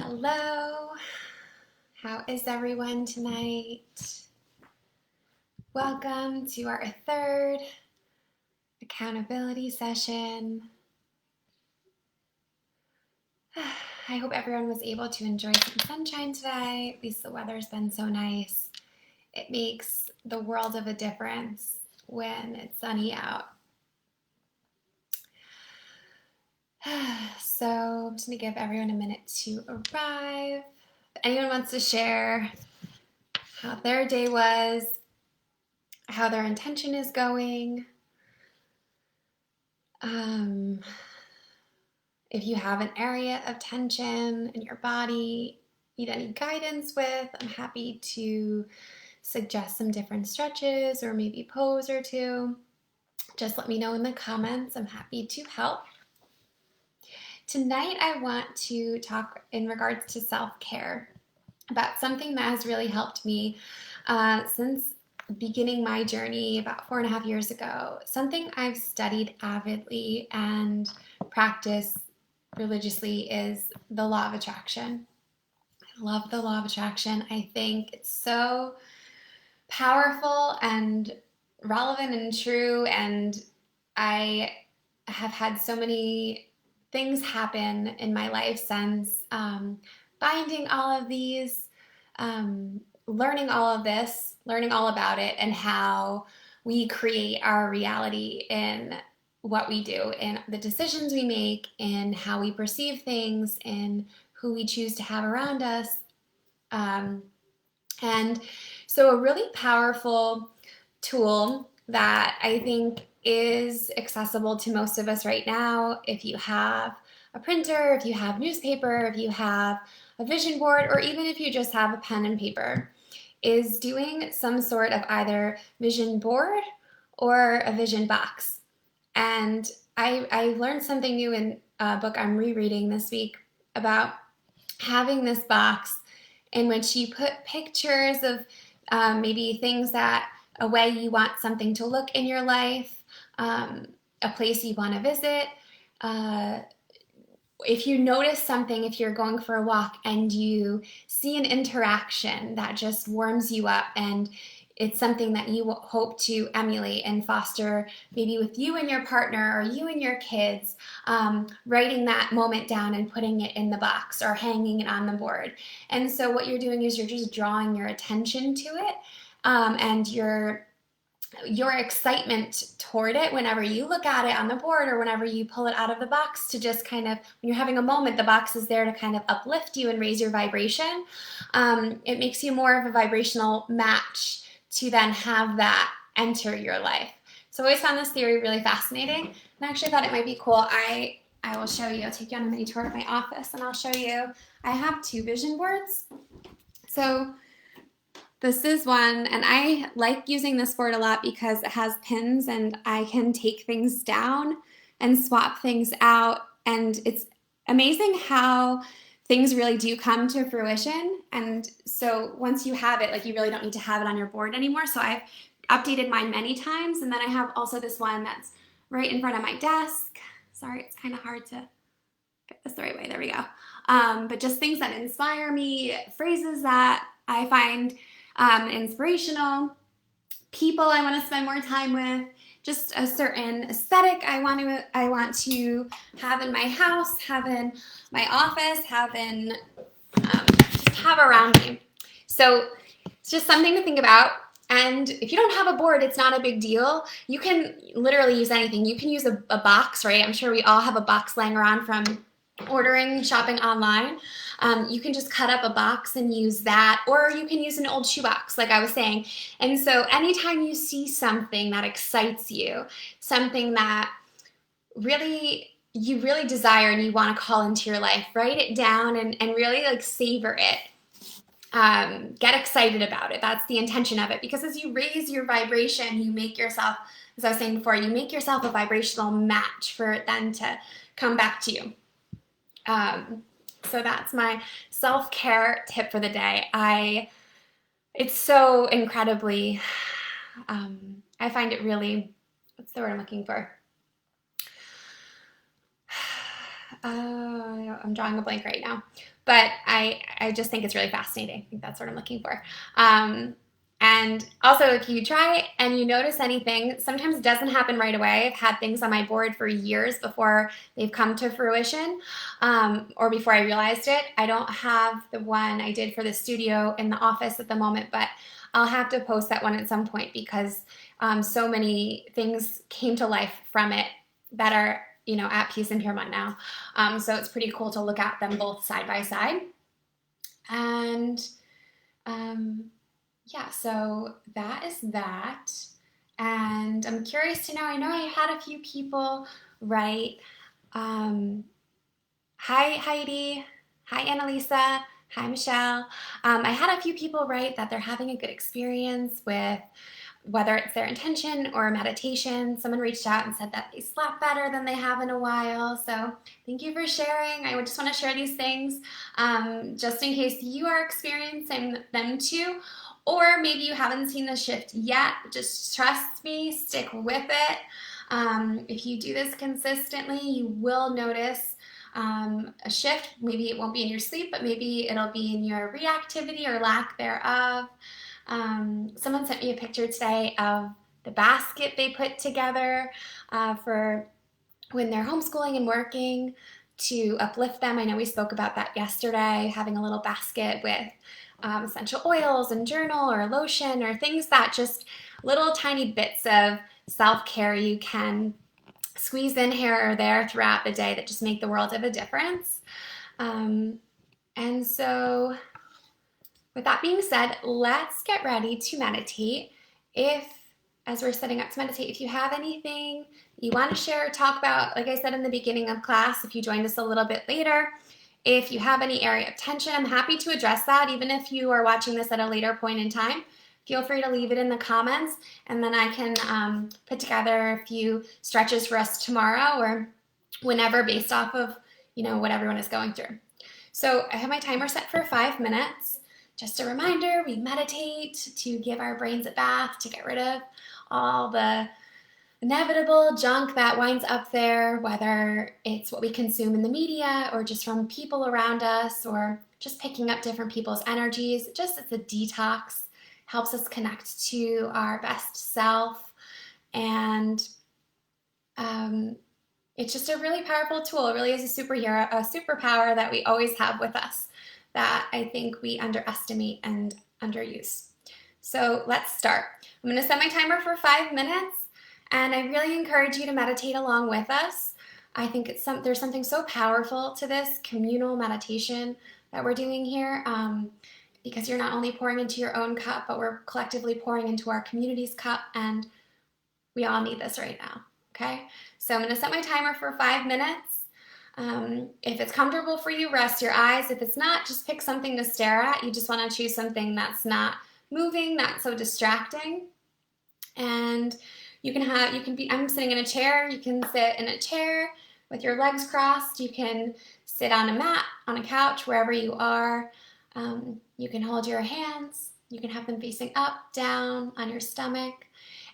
Hello, how is everyone tonight? Welcome to our third accountability session. I hope everyone was able to enjoy some sunshine today. At least the weather's been so nice. It makes the world of a difference when it's sunny out. So I'm just gonna give everyone a minute to arrive. If anyone wants to share how their day was, how their intention is going, if you have an area of tension in your body, need any guidance with, I'm happy to suggest some different stretches or maybe pose or two. Just let me know in the comments. I'm happy to help. Tonight I want to talk in regards to self-care about something that has really helped me since beginning my journey about 4.5 years ago. Something I've studied avidly and practiced religiously is the law of attraction. I love the law of attraction. I think it's so powerful and relevant and true, and I have had so many things happen in my life since finding all of these, learning all of this, learning all about it, and how we create our reality in what we do, in the decisions we make, in how we perceive things, in who we choose to have around us. And so a really powerful tool that I think is accessible to most of us right now, if you have a printer, if you have newspaper, if you have a vision board, or even if you just have a pen and paper, is doing some sort of either vision board or a vision box. And I learned something new in a book I'm rereading this week about having this box in which you put pictures of maybe things that a way you want something to look in your life, a place you want to visit. If you notice something, if you're going for a walk and you see an interaction that just warms you up and it's something that you hope to emulate and foster maybe with you and your partner or you and your kids, writing that moment down and putting it in the box or hanging it on the board. And so what you're doing is you're just drawing your attention to it, and your excitement toward it whenever you look at it on the board or whenever you pull it out of the box, to just kind of, when you're having a moment, the box is there to kind of uplift you and raise your vibration. It makes you more of a vibrational match to then have that enter your life. So I always found this theory really fascinating, and I actually thought it might be cool. I will show you. I'll take you on a mini tour of my office and I'll show you. I have 2 vision boards. So this is one, and I like using this board a lot because it has pins and I can take things down and swap things out, and it's amazing how things really do come to fruition. And so once you have it, like, you really don't need to have it on your board anymore. So I've updated mine many times, and then I have also this one that's right in front of my desk. Sorry, it's kind of hard to get this the right way. There we go. But just things that inspire me, phrases that I find inspirational, people I want to spend more time with, just a certain aesthetic I want to have in my house, have in my office, just have around me. So it's just something to think about. And if you don't have a board, it's not a big deal. You can literally use anything. You can use a box, right? I'm sure we all have a box laying around from shopping online. You can just cut up a box and use that, or you can use an old shoebox, like I was saying. And so anytime you see something that excites you, something that you really desire and you want to call into your life, write it down and really, like, savor it. Get excited about it. That's the intention of it, because as you raise your vibration, you make yourself, as I was saying before, you make yourself a vibrational match for it then to come back to you. So that's my self-care tip for the day. It's so incredibly, I find it really, what's the word I'm looking for? I'm drawing a blank right now, but I just think it's really fascinating. I think that's what I'm looking for. Um, and also, if you try and you notice anything, sometimes it doesn't happen right away. I've had things on my board for years before they've come to fruition, or before I realized it. I don't have the one I did for the studio in the office at the moment, but I'll have to post that one at some point because so many things came to life from it that are, at peace in Piermont now. So it's pretty cool to look at them both side by side. And um, yeah, so that is that. And I'm curious to know, I know I had a few people write, um, hi Heidi, hi Annalisa, hi Michelle. I had a few people write that they're having a good experience with whether it's their intention or meditation. Someone reached out and said that they slept better than they have in a while. So thank you for sharing. I would just want to share these things just in case you are experiencing them too. Or maybe you haven't seen the shift yet. Just trust me, stick with it. If you do this consistently, you will notice a shift. Maybe it won't be in your sleep, but maybe it'll be in your reactivity or lack thereof. Someone sent me a picture today of the basket they put together for when they're homeschooling and working to uplift them. I know we spoke about that yesterday, having a little basket with essential oils and journal or lotion or things that just little tiny bits of self-care you can squeeze in here or there throughout the day that just make the world of a difference. And so with that being said, let's get ready to meditate. As we're setting up to meditate, if you have anything you want to share or talk about, like I said in the beginning of class, if you joined us a little bit later, if you have any area of tension, I'm happy to address that. Even if you are watching this at a later point in time, feel free to leave it in the comments, and then I can put together a few stretches for us tomorrow or whenever, based off of what everyone is going through. So I have my timer set for 5 minutes. Just a reminder, we meditate to give our brains a bath, to get rid of all the inevitable junk that winds up there, whether it's what we consume in the media or just from people around us or just picking up different people's energies. Just as a detox, helps us connect to our best self. And it's just a really powerful tool. It really is a superpower that we always have with us that I think we underestimate and underuse. So let's start. I'm going to set my timer for 5 minutes, and I really encourage you to meditate along with us. I think there's something so powerful to this communal meditation that we're doing here, because you're not only pouring into your own cup, but we're collectively pouring into our community's cup, and we all need this right now, okay? So I'm going to set my timer for 5 minutes. If it's comfortable for you, rest your eyes. If it's not, just pick something to stare at. You just want to choose something that's not moving, not so distracting. And I'm sitting in a chair. You can sit in a chair with your legs crossed. You can sit on a mat, on a couch, wherever you are. You can hold your hands. You can have them facing up, down, on your stomach.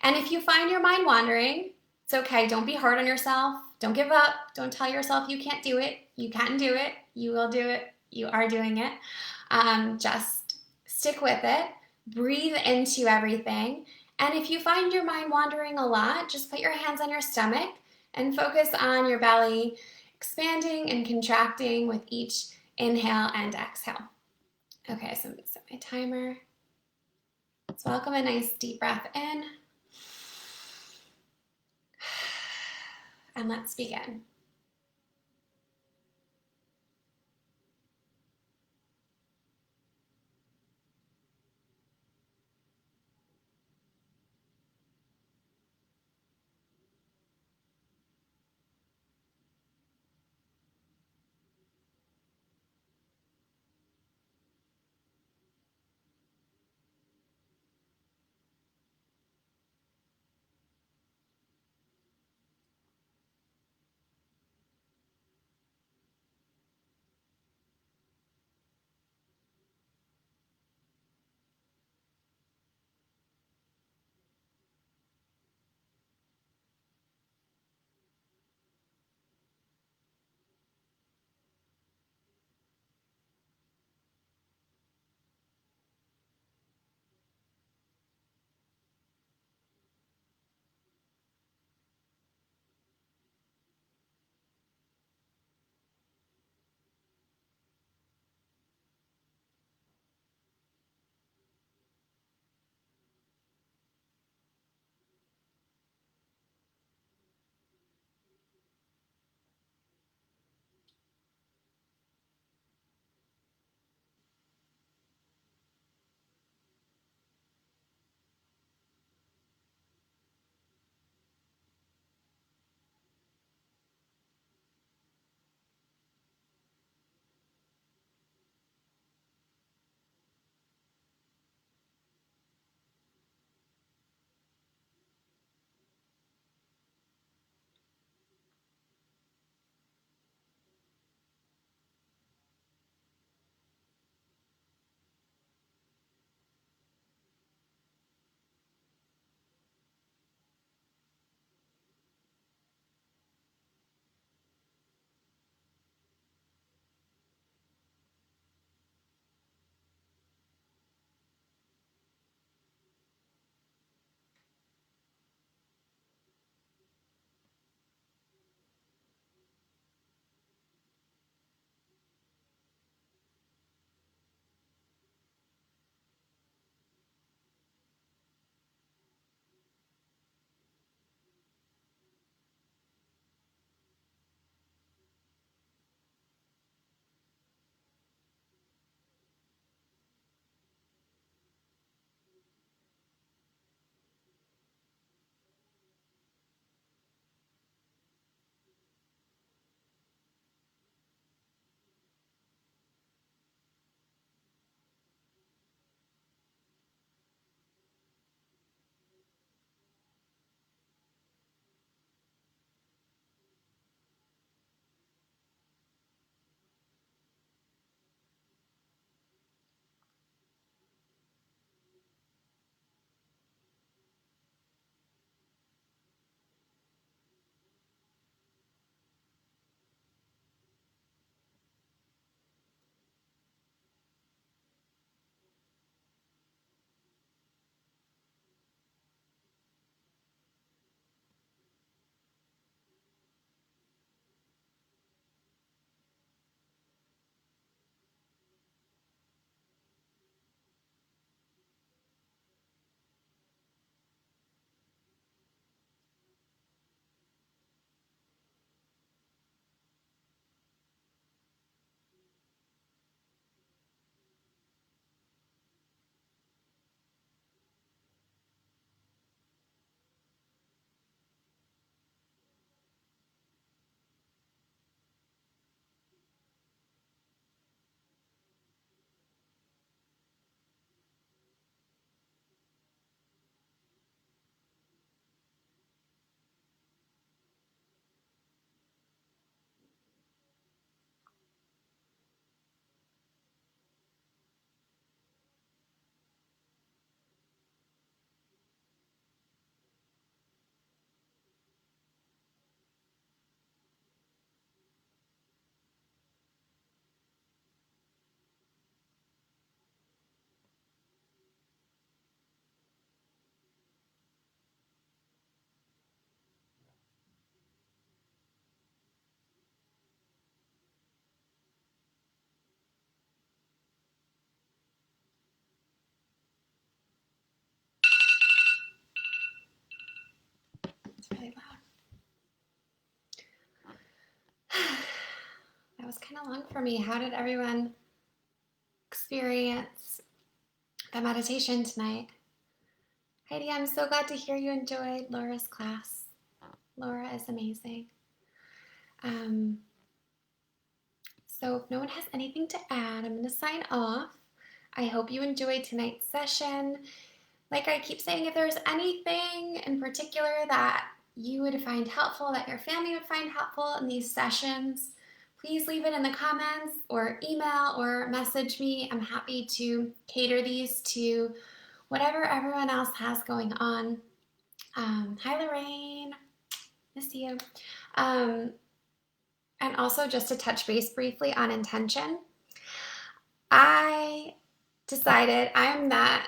And if you find your mind wandering, it's okay. Don't be hard on yourself. Don't give up. Don't tell yourself you can't do it. You can do it. You will do it. You are doing it. Just stick with it. Breathe into everything. And if you find your mind wandering a lot, just put your hands on your stomach and focus on your belly expanding and contracting with each inhale and exhale. Okay, so I'm going to set my timer. Let's welcome a nice deep breath in. And let's begin. was kind of long for me. How did everyone experience the meditation tonight? Heidi, I'm so glad to hear you enjoyed Laura's class. Laura is amazing. So if no one has anything to add, I'm going to sign off. I hope you enjoyed tonight's session. Like I keep saying, if there's anything in particular that you would find helpful, that your family would find helpful in these sessions, please leave it in the comments or email or message me. I'm happy to cater these to whatever everyone else has going on. Hi, Lorraine. Miss you. And also just to touch base briefly on intention. I decided I'm that,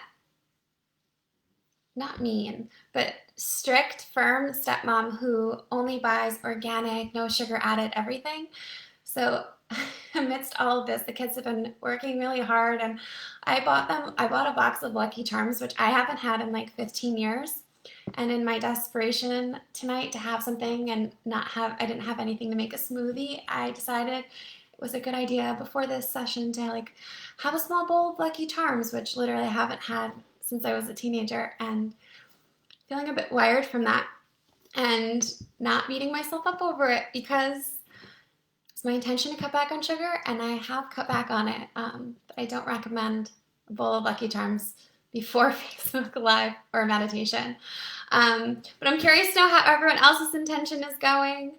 not mean, but strict, firm stepmom who only buys organic, no sugar added everything. So amidst all of this, the kids have been working really hard, and I bought a box of Lucky Charms, which I haven't had in like 15 years. And in my desperation tonight to have something and I didn't have anything to make a smoothie, I decided it was a good idea before this session to like have a small bowl of Lucky Charms, which literally I haven't had since I was a teenager, and feeling a bit wired from that and not beating myself up over it, because it's my intention to cut back on sugar, and I have cut back on it. But I don't recommend a bowl of Lucky Charms before Facebook Live or meditation. But I'm curious to know how everyone else's intention is going.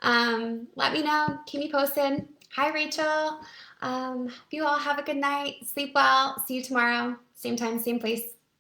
Let me know. Keep me posted. Hi, Rachel. Hope you all have a good night. Sleep well. See you tomorrow. Same time, same place.